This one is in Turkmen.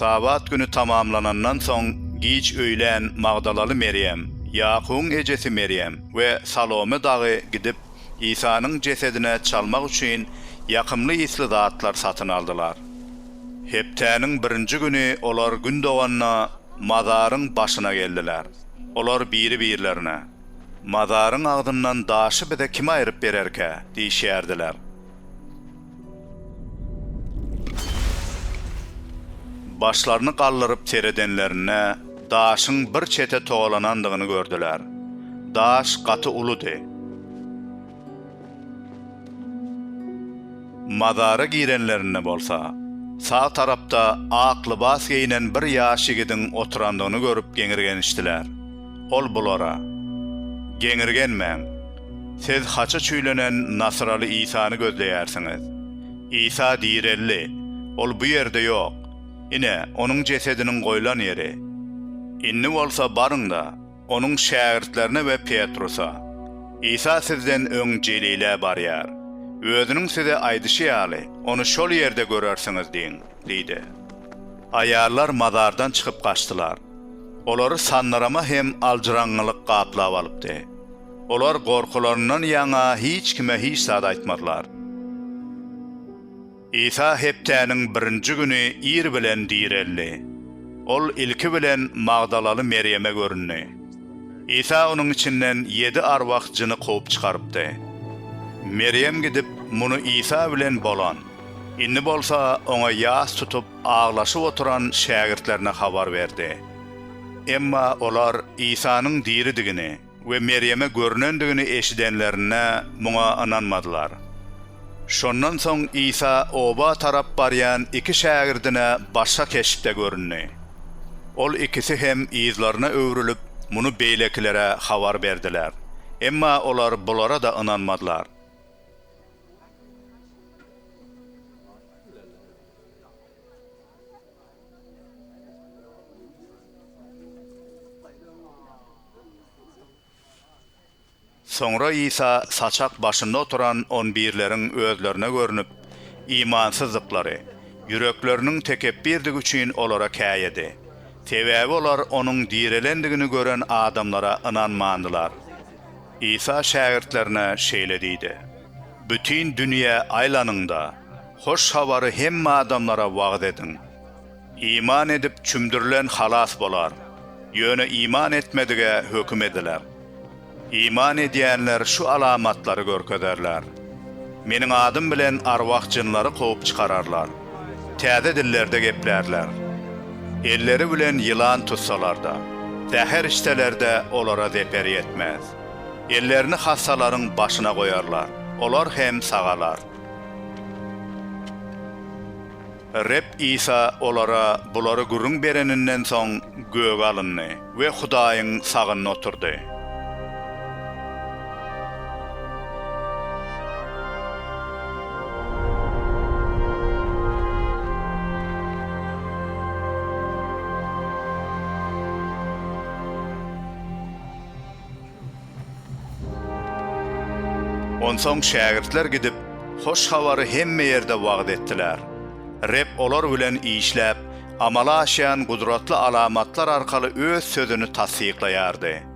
Sabat günü tamamlanandan soň giç öýlen Magdalaly Meryem, Ýakubyň ejesi Meryem we Salome dagy gidip İsa'nın cesedine çalmak üçin ýakymly isli zatlar satyn aldylar. Heptäniň birinji güni olar gün doganna mazaryň başyna geldiler. Olar biri-birlerine mazaryň agdyndan daşy bide kim aýryp bererke diýişýärdiler. Başlaryny gallyryp teredenlerine daşyň bir çete toğalanandygyny gördüler. Daş gaty uludy. Mazara girenlerine bolsa, sağ tarapda ak libas giyinen bir ýaş ýigidiň oturandygyny görüp geňirgenişdiler. Ol bulara: "Geňirgenmäň. Siz haça çüýlenen Nasraly İsa'ny gözleýärsiňiz. İsa direlli. Ol bu ýerde ýok. Ine onuň cesediniň goýulan ýeri. Inni bolsa barıňda onuň şägirdlerine we Petrusa. İsa sizden öňjelile barýar. Özüniň size aýdyşy onu şol ýerde görersiňiz" diýin, diýdi. Aýarlar mazardan çykyp kaçdylar. Olary sanlarama hem aljyraňlyk gaplap alypdy. Olar gorkularyndan ýaňa hiç kime hiç zat aýtmadylar. İsa heptäniň birinji güni ir bilen direlli. Ol ilki bilen Magdalaly Meryeme görünni. İsa onuň içinden 7 arwak jyny kopup çykarypdy. Meryem gidip muny İsa bilen bolan, inni bolsa oňa ýas tutup ağlaşyp oturan şägirdlerine habar berdi. Emma olar İsa'nın diridigini we Meryeme görünendigini eşidenlerine muňa inanmadylar. Şondan soň İsa oba tarap barýan iki şägirdine başga keşipde görünni. Ol ikisi hem izlaryna öwrülüp muny beýlekilere habar berdiler. Emma olar bulara da inanmadylar. Sonra İsa saçak başında oturan 11'lerin özlerine görünüp, imansızlıkları, yüreklerinin tekebbirdik üçün olara käýedi. Sebäbi olar onun direlendigini gören adamlara inanmandylar. İsa şägirdlerine şeýle diýdi: "Bütün dünýä aýlanynda hoş habary hemme adamlara wagt edin. İman edip çümdürlen halas bolar. Ýöne iman etmedige höküm ediler. İman edýänler şu alamatlary görkezerler. Meniň adym bilen arwah jynlary kopup çykararlar. Täze dillerde geplerler. Elleri bilen ýylan tutsalar da, täher iştelerde olara zeper yetmez. Ellerini hassalaryň başyna goýarlar. Olar hem sagalar." Rep İsa olara bulary gürüň bereninden soň göge alyndy we Hudaýyň sagyna oturdy. Onsoň şägirdler gidip hoş habary hemme ýerde wagt etdiler. Rep olar bilen işläp, amala aşýan gudratly alamatlar arkaly öz sözüni tasdiklaýardy.